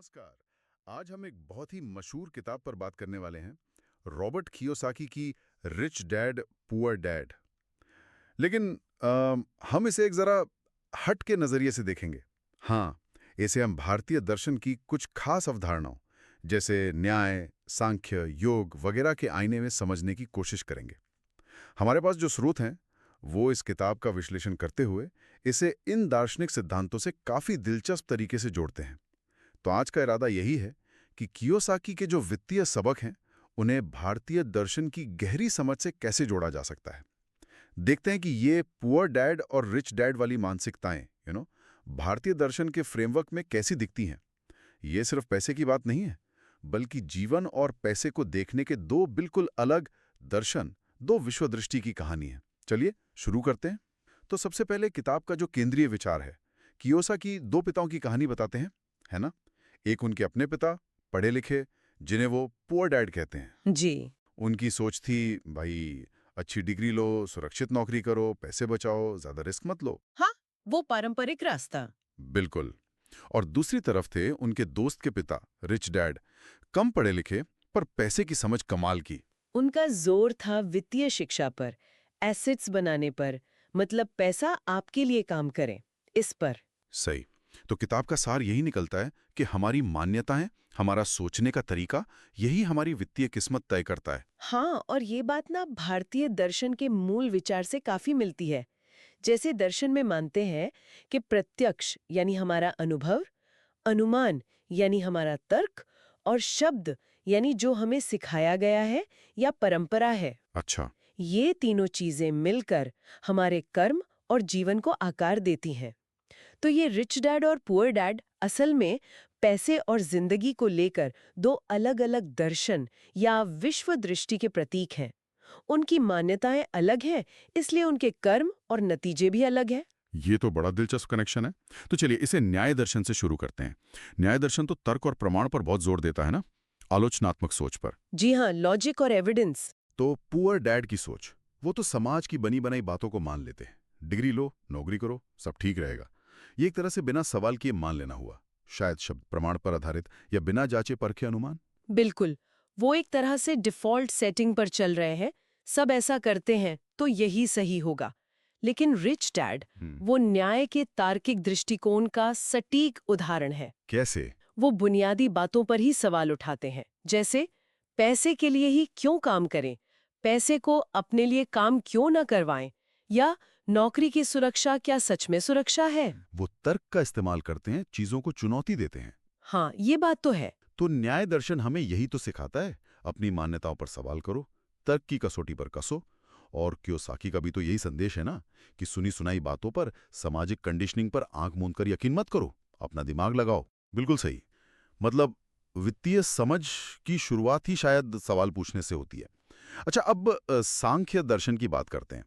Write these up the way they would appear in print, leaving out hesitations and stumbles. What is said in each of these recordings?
नमस्कार। आज हम एक बहुत ही मशहूर किताब पर बात करने वाले हैं, रॉबर्ट कियोसाकी की रिच डैड पुअर डैड। लेकिन हम इसे एक जरा हट के नजरिए से देखेंगे। हाँ, इसे हम भारतीय दर्शन की कुछ खास अवधारणाओं जैसे न्याय, सांख्य, योग वगैरह के आईने में समझने की कोशिश करेंगे। हमारे पास जो स्रोत हैं वो इस किताब का विश्लेषण करते हुए इसे इन दार्शनिक सिद्धांतों से काफी दिलचस्प तरीके से जोड़ते हैं। तो आज का इरादा यही है कि कियोसाकी के जो वित्तीय सबक हैं उन्हें भारतीय दर्शन की गहरी समझ से कैसे जोड़ा जा सकता है। देखते हैं कि ये पुअर डैड और रिच डैड वाली मानसिकताएं भारतीय दर्शन के फ्रेमवर्क में कैसी दिखती हैं। ये सिर्फ पैसे की बात नहीं है, बल्कि जीवन और पैसे को देखने के दो बिल्कुल अलग दर्शन, दो विश्व दृष्टि की कहानी है। चलिए शुरू करते हैं। तो सबसे पहले किताब का जो केंद्रीय विचार है, कियोसाकी दो पिताओं की कहानी बताते हैं, है ना। एक उनके अपने पिता, पढ़े लिखे, जिन्हें वो पुअर डैड कहते हैं। जी। उनकी सोच थी, भाई अच्छी डिग्री लो, सुरक्षित नौकरी करो, पैसे बचाओ, ज्यादा रिस्क मत लो। हाँ, वो पारंपरिक रास्ता। बिल्कुल। और दूसरी तरफ थे उनके दोस्त के पिता, रिच डैड, कम पढ़े लिखे पर पैसे की समझ कमाल की। उनका जोर था वित्तीय शिक्षा पर, एसेट्स बनाने पर, मतलब पैसा आपके लिए काम करे, इस पर। सही। तो किताब का सार यही निकलता है कि हमारी मान्यताएं, हमारा सोचने का तरीका, यही हमारी वित्तीय किस्मत तय करता है। हाँ, और ये बात ना भारतीय दर्शन के मूल विचार से काफी मिलती है। जैसे दर्शन में मानते हैं कि प्रत्यक्ष यानी हमारा अनुभव, अनुमान यानी हमारा तर्क, और शब्द यानी जो हमें सिखाया गया है या परंपरा है, अच्छा। ये तीनों चीजें मिलकर हमारे कर्म और जीवन को आकार देती हैं। तो ये रिच डैड और पुअर डैड असल में पैसे और जिंदगी को लेकर दो अलग-अलग दर्शन या विश्व दृष्टि के प्रतीक हैं। उनकी मान्यताएं अलग हैं, इसलिए उनके कर्म और नतीजे भी अलग हैं। ये तो बड़ा दिलचस्प कनेक्शन है। तो चलिए इसे न्याय दर्शन से शुरू करते हैं। न्याय दर्शन तो तर्क और प्रमाण पर बहुत जोर देता है ना, आलोचनात्मक सोच पर। जी हाँ, लॉजिक और एविडेंस। तो पुअर डैड की सोच, वो तो समाज की बनी बनाई बातों को मान लेते हैं। डिग्री लो, नौकरी करो, सब ठीक रहेगा। ये एक तरह से बिना सवाल किए मान लेना हुआ। शायद शब्द प्रमाण पर आधारित या बिना जांचे परखे अनुमान। बिल्कुल, वो एक तरह से डिफॉल्ट सेटिंग पर चल रहे हैं, सब ऐसा करते हैं तो यही सही होगा। लेकिन रिच डैड वो न्याय के तार्किक दृष्टिकोण का सटीक उदाहरण है। कैसे? वो बुनियादी बातों पर ही सवाल उठाते हैं, जैसे पैसे के लिए ही क्यों काम करें, पैसे को अपने लिए काम क्यों न करवाएं, या नौकरी की सुरक्षा क्या सच में सुरक्षा है। वो तर्क का इस्तेमाल करते हैं, चीजों को चुनौती देते हैं। हाँ, ये बात तो है। तो न्याय दर्शन हमें यही तो सिखाता है, अपनी मान्यताओं पर सवाल करो, तर्क की कसौटी पर कसो। और कियोसाकी का भी तो यही संदेश है ना, कि सुनी सुनाई बातों पर, सामाजिक कंडीशनिंग पर आंख मूंद कर यकीन मत करो, अपना दिमाग लगाओ। बिल्कुल सही। मतलब वित्तीय समझ की शुरुआत ही शायद सवाल पूछने से होती है। अच्छा, अब सांख्य दर्शन की बात करते हैं।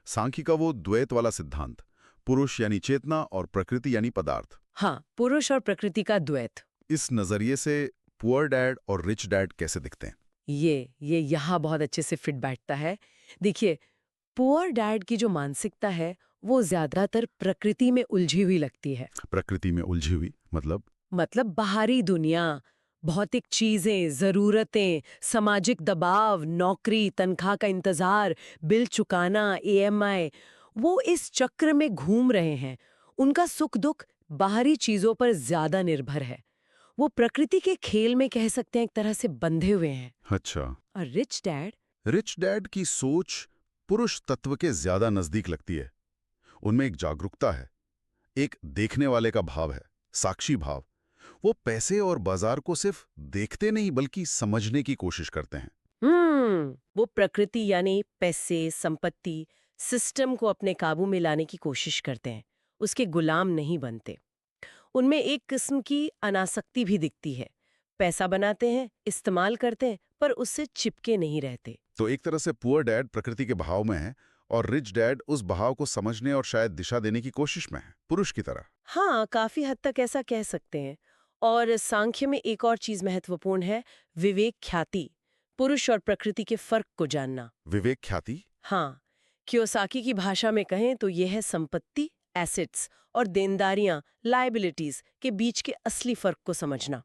सांख्य का वो द्वैत वाला सिद्धांत, पुरुष यानी चेतना और प्रकृति यानी पदार्थ। हाँ, पुरुष और प्रकृति का द्वैत। इस नजरिए से पुअर डैड और रिच डैड कैसे दिखते हैं? ये यहाँ बहुत अच्छे से फिट बैठता है। देखिए, पुअर डैड की जो मानसिकता है वो ज्यादातर प्रकृति में उलझी हुई लगती है। प्रकृति में उलझी हुई मतलब बाहरी दुनिया, भौतिक चीजें, जरूरतें, सामाजिक दबाव, नौकरी, तनख्वाह का इंतजार, बिल चुकाना, ईएमआई, वो इस चक्र में घूम रहे हैं। उनका सुख दुख बाहरी चीजों पर ज्यादा निर्भर है। वो प्रकृति के खेल में कह सकते हैं एक तरह से बंधे हुए हैं। अच्छा। और रिच डैड, रिच डैड की सोच पुरुष तत्व के ज्यादा नजदीक लगती है। उनमें एक जागरूकता है, एक देखने वाले का भाव है, साक्षी भाव। वो पैसे और बाजार को सिर्फ देखते नहीं बल्कि समझने की कोशिश करते हैं। वो प्रकृति यानी पैसे, संपत्ति, सिस्टम को अपने काबू में लाने की कोशिश करते हैं, उसके गुलाम नहीं बनते। उनमें एक किस्म की अनासक्ति भी दिखती है। पैसा बनाते हैं, इस्तेमाल करते हैं, पर उससे चिपके नहीं रहते। तो एक तरह से पुअर डैड प्रकृति के बहाव में है और रिच डैड उस बहाव को समझने और शायद दिशा देने की कोशिश में है, पुरुष की तरह। हाँ, काफी हद तक ऐसा कह सकते हैं। और सांख्य में एक और चीज महत्वपूर्ण है, विवेक ख्याति, पुरुष और प्रकृति के फर्क को जानना। विवेक ख्याति। हाँ, कियोसाकी की भाषा में कहें तो यह है संपत्ति, एसेट्स, और देनदारियां, लायबिलिटीज के बीच के असली फर्क को समझना।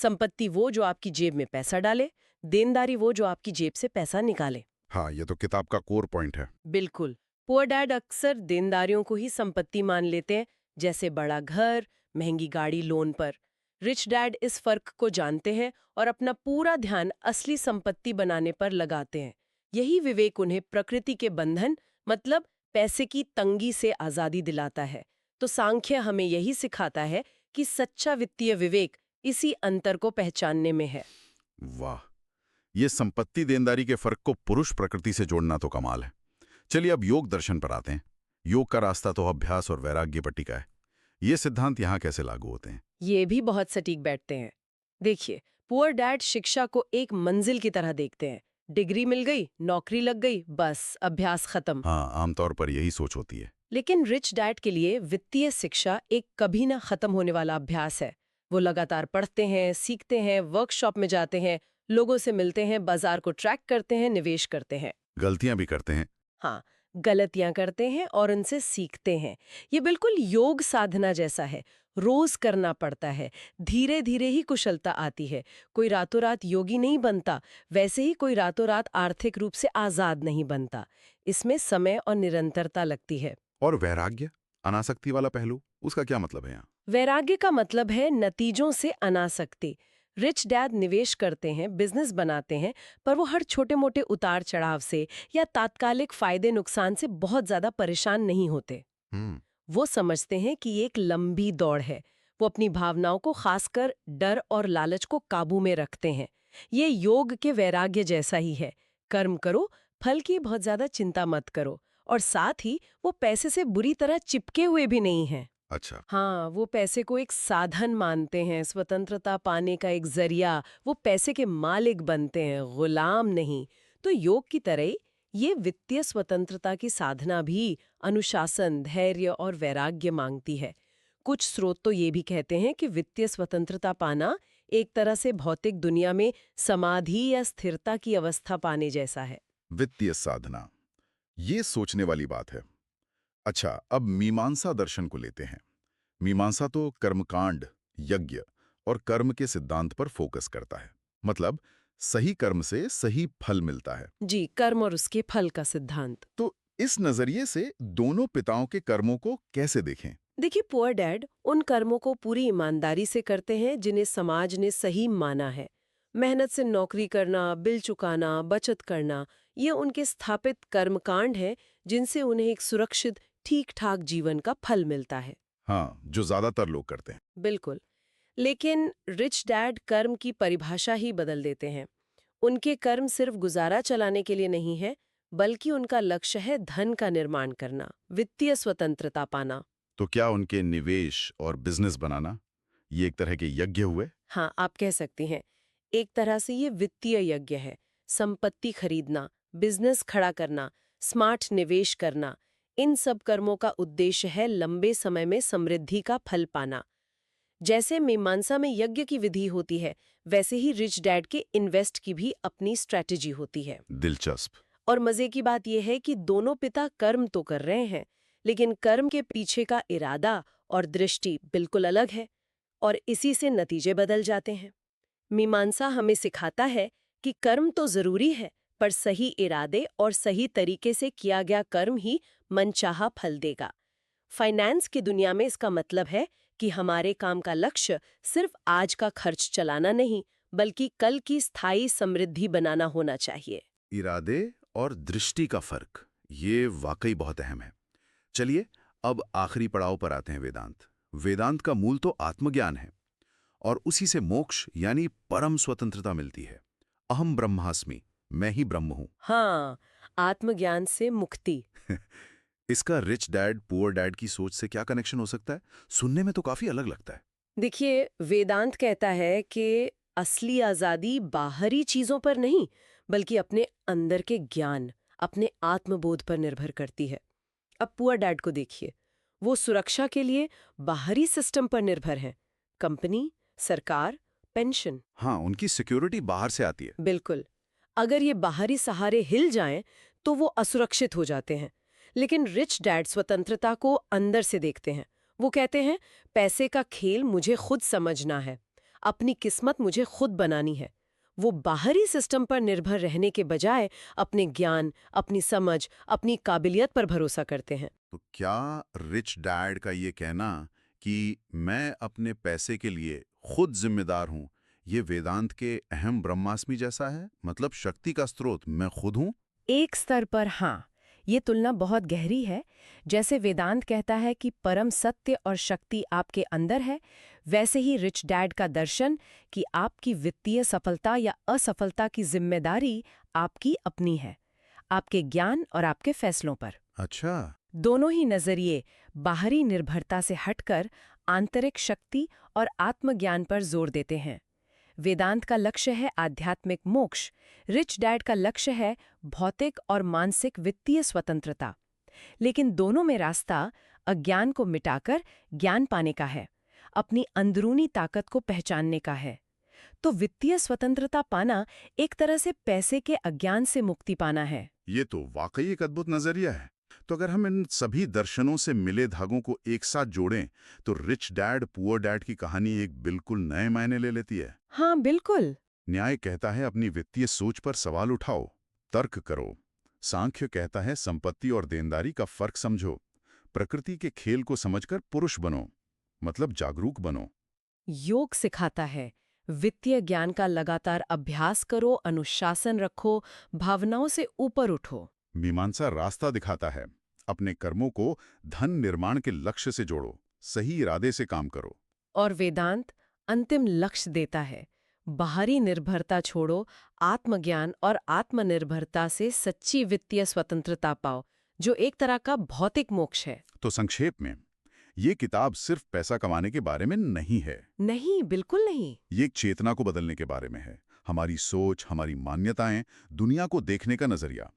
संपत्ति वो जो आपकी जेब में पैसा डाले, देनदारी वो जो आपकी जेब से पैसा निकाले। हाँ, ये तो किताब का कोर पॉइंट है। बिल्कुल। पुअर डैड अक्सर देनदारियों को ही संपत्ति मान लेते हैं, जैसे बड़ा घर, महंगी गाड़ी लोन पर। रिच डैड इस फर्क को जानते हैं और अपना पूरा ध्यान असली संपत्ति बनाने पर लगाते हैं। यही विवेक उन्हें प्रकृति के बंधन, मतलब पैसे की तंगी से आजादी दिलाता है। तो सांख्य हमें यही सिखाता है कि सच्चा वित्तीय विवेक इसी अंतर को पहचानने में है। वाह, ये संपत्ति देनदारी के फर्क को पुरुष प्रकृति से जोड़ना तो कमाल है। चलिए अब योग दर्शन पर आते हैं। योग का रास्ता तो अभ्यास और वैराग्य पर टिका है। ये सिद्धांत यहाँ कैसे लागू होते हैं? ये भी बहुत सटीक बैठते हैं। देखिए, पुअर डैड शिक्षा को एक मंजिल की तरह देखते हैं। डिग्री मिल गई, नौकरी लग गई, बस अभ्यास खत्म। हाँ, आमतौर पर यही सोच होती है। लेकिन रिच डैड के लिए वित्तीय शिक्षा एक कभी ना खत्म होने वाला अभ्यास है। वो लगातार पढ़ते हैं, सीखते हैं, वर्कशॉप में जाते हैं, लोगों से मिलते हैं, बाजार को ट्रैक करते हैं, निवेश करते हैं। गलतियां भी करते हैं। हाँ, गलतियां करते हैं और उनसे सीखते हैं। ये बिल्कुल योग साधना जैसा है। रोज करना पड़ता है, धीरे धीरे ही कुशलता आती है। कोई रातों रात योगी नहीं बनता, वैसे ही कोई रातों रात आर्थिक रूप से आजाद नहीं बनता। इसमें समय और निरंतरता लगती है। और वैराग्य, अनासक्ति वाला पहलू, उसका क्या मतलब है यहाँ? वैराग्य का मतलब है नतीजों से अनासक्ति। रिच डैड निवेश करते हैं, बिजनेस बनाते हैं, पर वो हर छोटे मोटे उतार चढ़ाव से या तात्कालिक फायदे नुकसान से बहुत ज्यादा परेशान नहीं होते। वो समझते हैं कि ये एक लंबी दौड़ है। वो अपनी भावनाओं को, खासकर डर और लालच को काबू में रखते हैं। ये योग के वैराग्य जैसा ही है। कर्म करो, फल की बहुत ज्यादा चिंता मत करो। और साथ ही वो पैसे से बुरी तरह चिपके हुए भी नहीं हैं। अच्छा। हाँ, वो पैसे को एक साधन मानते हैं, स्वतंत्रता पाने का एक जरिया। वो पैसे के मालिक बनते हैं, गुलाम नहीं। तो योग की तरह ये वित्तीय स्वतंत्रता की साधना भी अनुशासन, धैर्य और वैराग्य मांगती है। कुछ स्रोत तो ये भी कहते हैं कि वित्तीय स्वतंत्रता पाना एक तरह से भौतिक दुनिया में समाधि या स्थिरता की अवस्था पाने जैसा है। वित्तीय साधना, ये सोचने वाली बात है। अच्छा, अब मीमांसा दर्शन को लेते हैं। मीमांसा तो कर्मकांड, यज्ञ और कर्म के सिद्धांत पर फोकस करता है। मतलब सही कर्म से सही फल मिलता है। जी, कर्म और उसके फल का सिद्धांत। तो इस नजरिए से दोनों पिताओं के कर्मों को कैसे देखें? देखिए, पुअर डैड उन कर्मों को पूरी ईमानदारी से करते हैं जिन्हें समाज ने सही माना है। मेहनत से नौकरी करना, बिल चुकाना, बचत करना, ये उनके स्थापित कर्मकांड हैं जिनसे उन्हें एक सुरक्षित, ठीक-ठाक जीवन का फल मिलता है। हाँ, जो ज्यादातर लोग करते हैं। बिल्कुल। लेकिन रिच डैड कर्म की परिभाषा ही बदल देते हैं। उनके कर्म सिर्फ गुजारा चलाने के लिए नहीं है, बल्कि उनका लक्ष्य है धन का निर्माण करना, वित्तीय स्वतंत्रता पाना। तो क्या उनके निवेश और बिजनेस बनाना ये एक तरह के यज्ञ हुए? हाँ, आप कह सकती हैं। एक तरह से ये वित्तीय यज्ञ है। संपत्ति खरीदना, बिजनेस खड़ा करना, स्मार्ट निवेश करना, इन सब कर्मों का उद्देश्य है लंबे समय में समृद्धि का फल पाना। जैसे मीमांसा में यज्ञ की विधि होती है, वैसे ही रिच डैड के इन्वेस्ट की भी अपनी स्ट्रैटेजी होती है। दिलचस्प। और मजे की बात यह है कि दोनों पिता कर्म तो कर रहे हैं, लेकिन कर्म के पीछे का इरादा और दृष्टि बिल्कुल अलग है, और इसी से नतीजे बदल जाते हैं। मीमांसा हमें सिखाता है कि कर्म तो जरूरी है, पर सही इरादे और सही तरीके से किया गया कर्म ही मनचाहा फल देगा। फाइनेंस की दुनिया में इसका मतलब है कि हमारे काम का लक्ष्य सिर्फ आज का खर्च चलाना नहीं, बल्कि कल की स्थायी समृद्धि बनाना होना चाहिए। इरादे और दृष्टि का फर्क, ये वाकई बहुत अहम है। चलिए अब आखिरी पड़ाव पर आते हैं, वेदांत। वेदांत का मूल तो आत्मज्ञान है और उसी से मोक्ष यानी परम स्वतंत्रता मिलती है। अहम ब्रह्मास्मि, मैं ही ब्रह्म हूं। हाँ, आत्मज्ञान से मुक्ति। इसका रिच डैड पुअर डैड की सोच से क्या कनेक्शन हो सकता है? सुनने में तो काफी अलग लगता है। देखिए, वेदांत कहता है कि असली आजादी बाहरी चीजों पर नहीं, बल्कि अपने अंदर के ज्ञान, अपने आत्मबोध पर निर्भर करती है। अब पुअर डैड को देखिए, वो सुरक्षा के लिए बाहरी सिस्टम पर निर्भर हैं। कंपनी, सरकार, पेंशन। हाँ, उनकी सिक्योरिटी बाहर से आती है। बिल्कुल। अगर ये बाहरी सहारे हिल जाएं, तो वो असुरक्षित हो जाते हैं। लेकिन रिच डैड स्वतंत्रता को अंदर से देखते हैं। वो कहते हैं, पैसे का खेल मुझे खुद समझना है। अपनी किस्मत मुझे खुद बनानी है। वो बाहरी सिस्टम पर निर्भर रहने के बजाय अपने ज्ञान, अपनी समझ, अपनी काबिलियत पर भरोसा करते हैं। तो क्या रिच डैड का ये कहना कि मैं अपने पैसे के लिए खुद जिम्मेदार हूं, ये वेदांत के अहम ब्रह्मास्मि जैसा है? मतलब शक्ति का स्रोत मैं खुद हूं? एक स्तर पर हाँ, ये तुलना बहुत गहरी है। जैसे वेदांत कहता है कि परम सत्य और शक्ति आपके अंदर है, वैसे ही रिच डैड का दर्शन कि आपकी वित्तीय सफलता या असफलता की जिम्मेदारी आपकी अपनी है, आपके ज्ञान और आपके फैसलों पर। अच्छा। दोनों ही नजरिए बाहरी निर्भरता से हटकर आंतरिक शक्ति और आत्मज्ञान पर जोर देते हैं। वेदांत का लक्ष्य है आध्यात्मिक मोक्ष, रिच डैड का लक्ष्य है भौतिक और मानसिक वित्तीय स्वतंत्रता। लेकिन दोनों में रास्ता अज्ञान को मिटाकर ज्ञान पाने का है, अपनी अंदरूनी ताकत को पहचानने का है। तो वित्तीय स्वतंत्रता पाना एक तरह से पैसे के अज्ञान से मुक्ति पाना है। ये तो वाकई एक अद्भुत नजरिया है। तो अगर हम इन सभी दर्शनों से मिले धागों को एक साथ जोड़ें तो रिच डैड पुअर डैड की कहानी एक बिल्कुल नए मायने ले लेती है। हाँ, बिल्कुल। न्याय कहता है अपनी वित्तीय सोच पर सवाल उठाओ, तर्क करो। सांख्य कहता है संपत्ति और देनदारी का फर्क समझो। प्रकृति के खेल को समझकर पुरुष बनो, मतलब जागरूक बनो। योग सिखाता है वित्तीय ज्ञान का लगातार अभ्यास करो, अनुशासन रखो, भावनाओं से ऊपर उठो। मीमांसा रास्ता दिखाता है, अपने कर्मों को धन निर्माण के लक्ष्य से जोड़ो, सही इरादे से काम करो। और वेदांत अंतिम लक्ष्य देता है, बाहरी निर्भरता छोड़ो, आत्मज्ञान और आत्मनिर्भरता से सच्ची वित्तीय स्वतंत्रता पाओ, जो एक तरह का भौतिक मोक्ष है। तो संक्षेप में, ये किताब सिर्फ पैसा कमाने के बारे में नहीं है। नहीं, बिल्कुल नहीं। ये एक चेतना को बदलने के बारे में है। हमारी सोच, हमारी मान्यताएं, दुनिया को देखने का नजरिया।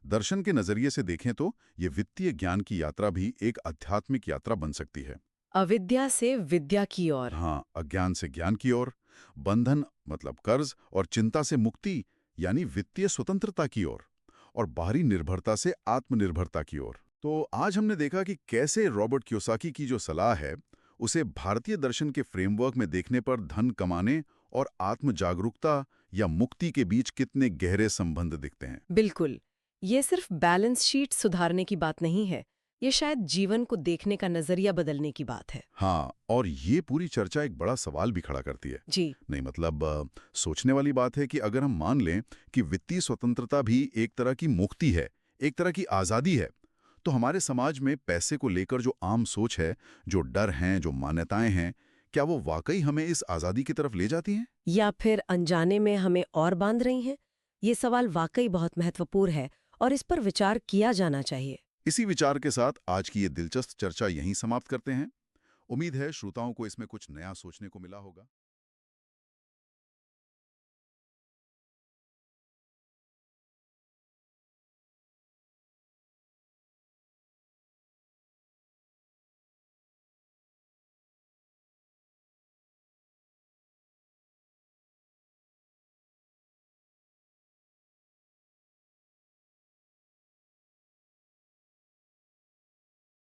दर्शन के नजरिए से देखें तो ये वित्तीय ज्ञान की यात्रा भी एक आध्यात्मिक यात्रा बन सकती है। अविद्या से विद्या की ओर। हाँ, अज्ञान से ज्ञान की ओर, बंधन मतलब कर्ज और चिंता से मुक्ति यानी वित्तीय स्वतंत्रता की ओर, और बाहरी निर्भरता से आत्मनिर्भरता की ओर। तो आज हमने देखा कि कैसे रॉबर्ट कियोसाकी की जो सलाह है उसे भारतीय दर्शन के फ्रेमवर्क में देखने पर धन कमाने और आत्म जागरूकता या मुक्ति के बीच कितने गहरे संबंध दिखते हैं। बिल्कुल, ये सिर्फ बैलेंस शीट सुधारने की बात नहीं है, ये शायद जीवन को देखने का नजरिया बदलने की बात है। हाँ, और ये पूरी चर्चा एक बड़ा सवाल भी खड़ा करती है। जी। नहीं मतलब सोचने वाली बात है कि अगर हम मान लें कि वित्तीय स्वतंत्रता भी एक तरह की मुक्ति है, एक तरह की आज़ादी है, तो हमारे समाज में पैसे को लेकर जो आम सोच है, जो डर हैं, जो मान्यताएं हैं, क्या वो वाकई हमें इस आज़ादी की तरफ ले जाती हैं? या फिर अनजाने में हमें और बांध रही हैं? ये सवाल वाकई बहुत महत्वपूर्ण है और इस पर विचार किया जाना चाहिए। इसी विचार के साथ आज की ये दिलचस्प चर्चा यहीं समाप्त करते हैं। उम्मीद है श्रोताओं को इसमें कुछ नया सोचने को मिला होगा।